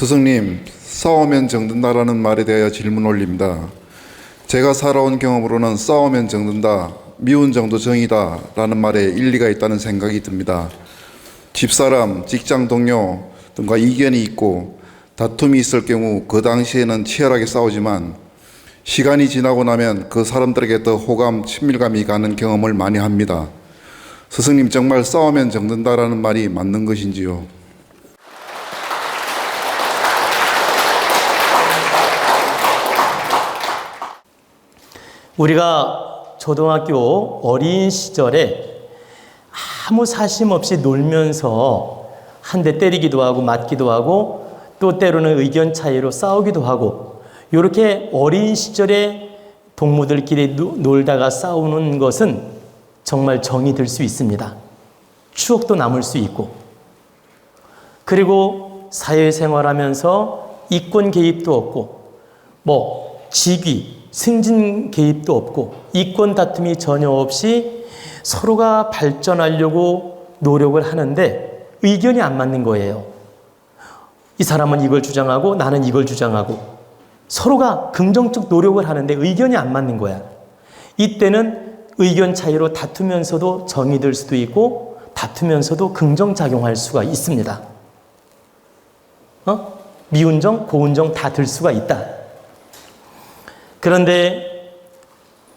스승님, 싸우면 정든다라는 말에 대하여 질문 올립니다. 제가 살아온 경험으로는 싸우면 정든다, 미운 정도 정이다 라는 말에 일리가 있다는 생각이 듭니다. 집사람, 직장 동료 등과 이견이 있고 다툼이 있을 경우 그 당시에는 치열하게 싸우지만 시간이 지나고 나면 그 사람들에게 더 호감, 친밀감이 가는 경험을 많이 합니다. 스승님, 정말 싸우면 정든다라는 말이 맞는 것인지요? 우리가 초등학교 어린 시절에 아무 사심 없이 놀면서 한 대 때리기도 하고 맞기도 하고 또 때로는 의견 차이로 싸우기도 하고, 이렇게 어린 시절에 동무들끼리 놀다가 싸우는 것은 정말 정이 들 수 있습니다. 추억도 남을 수 있고, 그리고 사회생활하면서 이권 개입도 없고 직위, 승진 개입도 없고 이권 다툼이 전혀 없이 서로가 발전하려고 노력을 하는데 의견이 안 맞는 거예요. 이 사람은 이걸 주장하고 나는 이걸 주장하고 서로가 긍정적 노력을 하는데 의견이 안 맞는 거야. 이때는 의견 차이로 다투면서도 정이 들 수도 있고 다투면서도 긍정작용할 수가 있습니다. 미운 정, 고운 정 다 들 수가 있다. 그런데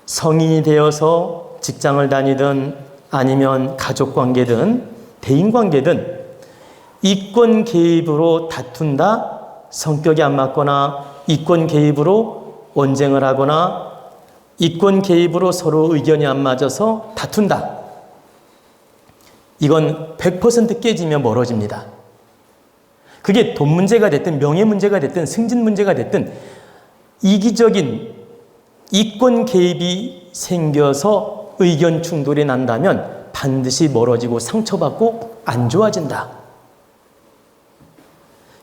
성인이 되어서 직장을 다니든 아니면 가족관계든 대인관계든 이권 개입으로 다툰다, 성격이 안 맞거나 이권 개입으로 언쟁을 하거나 이권 개입으로 서로 의견이 안 맞아서 다툰다. 이건 100% 깨지면 멀어집니다. 그게 돈 문제가 됐든 명예 문제가 됐든 승진 문제가 됐든 이기적인 이권 개입이 생겨서 의견 충돌이 난다면 반드시 멀어지고 상처받고 안 좋아진다.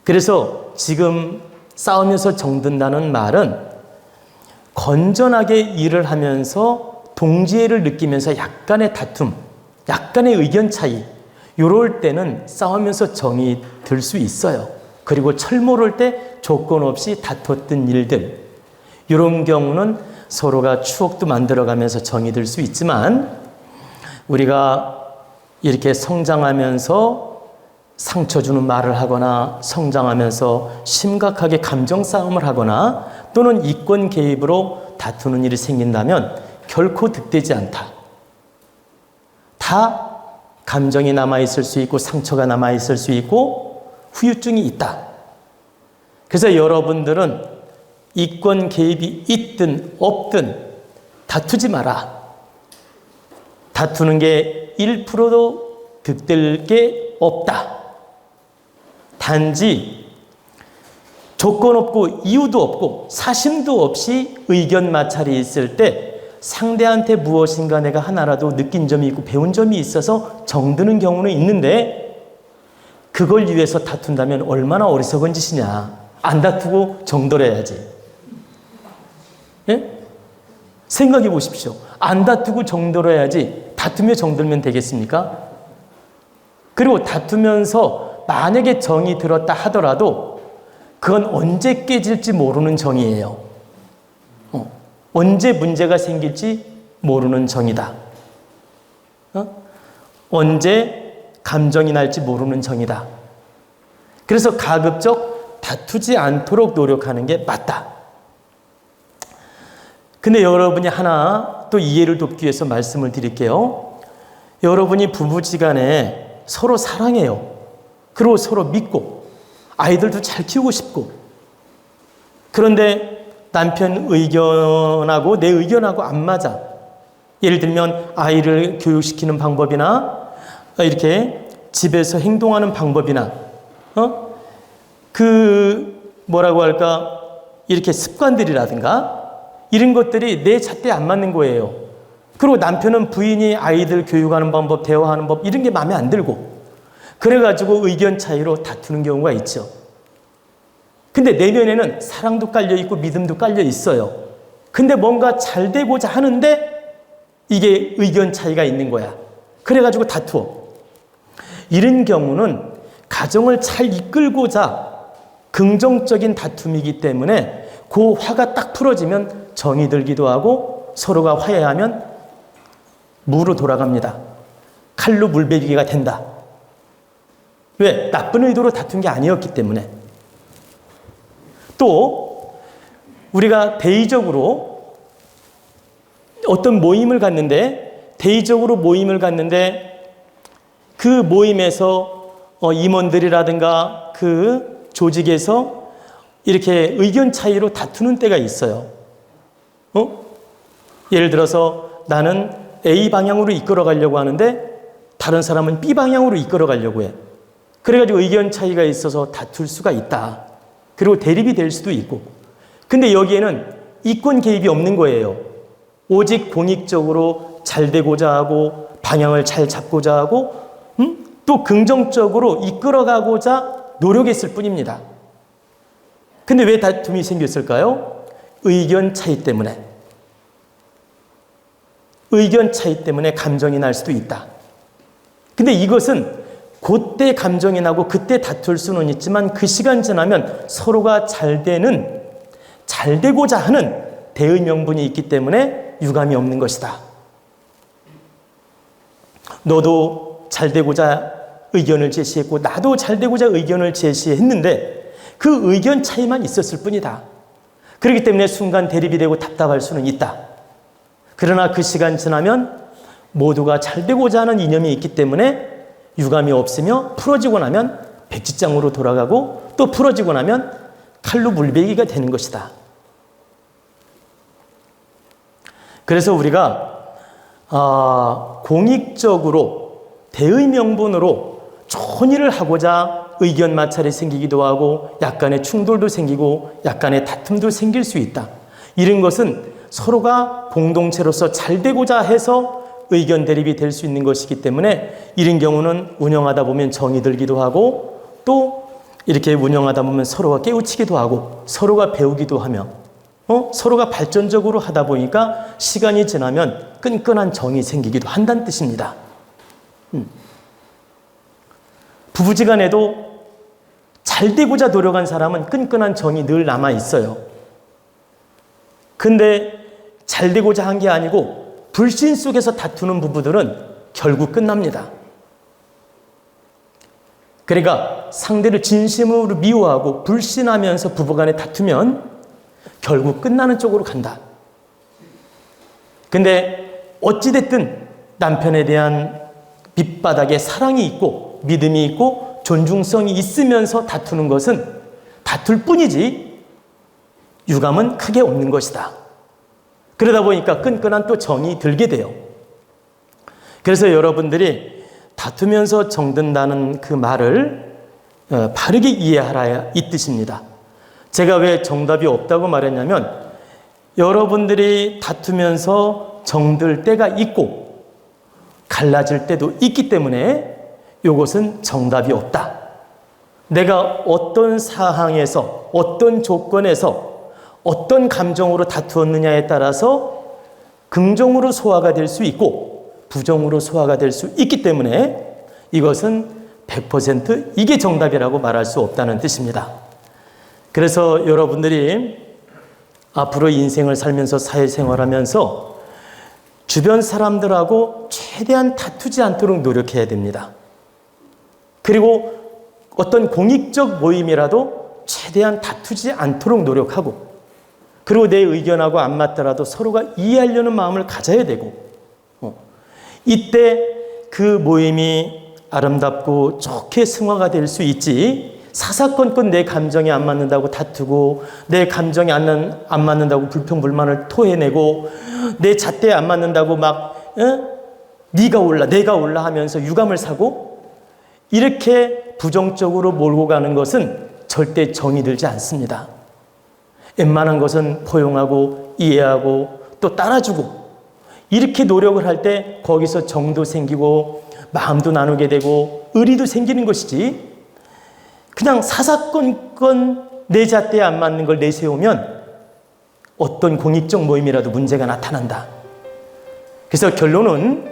그래서 지금 싸우면서 정든다는 말은 건전하게 일을 하면서 동지애를 느끼면서 약간의 다툼, 약간의 의견 차이, 이럴 때는 싸우면서 정이 들 수 있어요. 그리고 철모를 때 조건 없이 다퉜던 일들, 이런 경우는 서로가 추억도 만들어가면서 정이 들 수 있지만, 우리가 이렇게 성장하면서 상처 주는 말을 하거나 성장하면서 심각하게 감정 싸움을 하거나 또는 이권 개입으로 다투는 일이 생긴다면 결코 득되지 않다. 다 감정이 남아있을 수 있고 상처가 남아있을 수 있고 후유증이 있다. 그래서 여러분들은 이권 개입이 있든 없든 다투지 마라. 다투는 게 1%도 득될 게 없다. 단지 조건 없고 이유도 없고 사심도 없이 의견 마찰이 있을 때 상대한테 무엇인가 내가 하나라도 느낀 점이 있고 배운 점이 있어서 정드는 경우는 있는데, 그걸 위해서 다툰다면 얼마나 어리석은 짓이냐. 안 다투고 정돌해야지. 예? 생각해 보십시오. 안 다투고 정돌해야지 다투며 정들면 되겠습니까? 그리고 다투면서 만약에 정이 들었다 하더라도 그건 언제 깨질지 모르는 정이에요. 언제 문제가 생길지 모르는 정이다. 언제 감정이 날지 모르는 정이다. 그래서 가급적 다투지 않도록 노력하는 게 맞다. 근데 여러분이 하나 또 이해를 돕기 위해서 말씀을 드릴게요. 여러분이 부부지간에 서로 사랑해요. 그리고 서로 믿고 아이들도 잘 키우고 싶고, 그런데 남편 의견하고 내 의견하고 안 맞아. 예를 들면 아이를 교육시키는 방법이나 이렇게 집에서 행동하는 방법이나 뭐라고 할까, 이렇게 습관들이라든가 이런 것들이 내 잣대에 안 맞는 거예요. 그리고 남편은 부인이 아이들 교육하는 방법, 대화하는 법 이런 게 마음에 안 들고, 그래가지고 의견 차이로 다투는 경우가 있죠. 근데 내면에는 사랑도 깔려있고 믿음도 깔려있어요. 근데 뭔가 잘 되고자 하는데 이게 의견 차이가 있는 거야. 그래가지고 다투어. 이런 경우는 가정을 잘 이끌고자 긍정적인 다툼이기 때문에 그 화가 딱 풀어지면 정이 들기도 하고 서로가 화해하면 무로 돌아갑니다. 칼로 물베기가 된다. 왜? 나쁜 의도로 다툰 게 아니었기 때문에. 또 우리가 대의적으로 어떤 모임을 갔는데 그 모임에서 임원들이라든가 그 조직에서 이렇게 의견 차이로 다투는 때가 있어요. 예를 들어서 나는 A 방향으로 이끌어 가려고 하는데 다른 사람은 B 방향으로 이끌어 가려고 해. 그래가지고 의견 차이가 있어서 다툴 수가 있다. 그리고 대립이 될 수도 있고. 근데 여기에는 이권 개입이 없는 거예요. 오직 공익적으로 잘 되고자 하고 방향을 잘 잡고자 하고 또 긍정적으로 이끌어가고자 노력했을 뿐입니다. 근데 왜 다툼이 생겼을까요? 의견 차이 때문에. 의견 차이 때문에 감정이 날 수도 있다. 근데 이것은 그때 감정이 나고 그때 다툴 수는 있지만 그 시간 지나면 서로가 잘 되고자 하는 대의 명분이 있기 때문에 유감이 없는 것이다. 너도 잘 되고자 의견을 제시했고 나도 잘 되고자 의견을 제시했는데 그 의견 차이만 있었을 뿐이다. 그렇기 때문에 순간 대립이 되고 답답할 수는 있다. 그러나 그 시간 지나면 모두가 잘 되고자 하는 이념이 있기 때문에 유감이 없으며 풀어지고 나면 백지장으로 돌아가고 또 풀어지고 나면 칼로 물베기가 되는 것이다. 그래서 우리가 공익적으로 대의 명분으로 좋은 일을 하고자 의견 마찰이 생기기도 하고 약간의 충돌도 생기고 약간의 다툼도 생길 수 있다. 이런 것은 서로가 공동체로서 잘 되고자 해서 의견 대립이 될 수 있는 것이기 때문에 이런 경우는 운영하다 보면 정이 들기도 하고 또 이렇게 운영하다 보면 서로가 깨우치기도 하고 서로가 배우기도 하며 서로가 발전적으로 하다 보니까 시간이 지나면 끈끈한 정이 생기기도 한다는 뜻입니다. 부부지간에도 잘 되고자 노력한 사람은 끈끈한 정이 늘 남아 있어요. 근데 잘 되고자 한 게 아니고 불신 속에서 다투는 부부들은 결국 끝납니다. 그러니까 상대를 진심으로 미워하고 불신하면서 부부간에 다투면 결국 끝나는 쪽으로 간다. 근데 어찌됐든 남편에 대한 밑바닥에 사랑이 있고 믿음이 있고 존중성이 있으면서 다투는 것은 다툴 뿐이지 유감은 크게 없는 것이다. 그러다 보니까 끈끈한 또 정이 들게 돼요. 그래서 여러분들이 다투면서 정든다는 그 말을 바르게 이해하라 이 뜻입니다. 제가 왜 정답이 없다고 말했냐면 여러분들이 다투면서 정들 때가 있고 갈라질 때도 있기 때문에 이것은 정답이 없다. 내가 어떤 사항에서 어떤 조건에서 어떤 감정으로 다투었느냐에 따라서 긍정으로 소화가 될 수 있고 부정으로 소화가 될 수 있기 때문에 이것은 100% 이게 정답이라고 말할 수 없다는 뜻입니다. 그래서 여러분들이 앞으로 인생을 살면서 사회생활하면서 주변 사람들하고 최대한 다투지 않도록 노력해야 됩니다. 그리고 어떤 공익적 모임이라도 최대한 다투지 않도록 노력하고 그리고 내 의견하고 안 맞더라도 서로가 이해하려는 마음을 가져야 되고 이때 그 모임이 아름답고 좋게 승화가 될 수 있지 사사건건 내 감정이 안 맞는다고 다투고 내 감정이 안 맞는다고 불평불만을 토해내고 내 잣대에 안 맞는다고 막 네가 올라 내가 올라 하면서 유감을 사고 이렇게 부정적으로 몰고 가는 것은 절대 정이 들지 않습니다. 웬만한 것은 포용하고 이해하고 또 따라주고 이렇게 노력을 할 때 거기서 정도 생기고 마음도 나누게 되고 의리도 생기는 것이지 그냥 사사건건 내 잣대에 안 맞는 걸 내세우면 어떤 공익적 모임이라도 문제가 나타난다. 그래서 결론은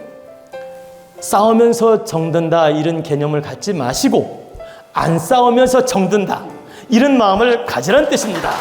싸우면서 정든다 이런 개념을 갖지 마시고 안 싸우면서 정든다 이런 마음을 가지라는 뜻입니다.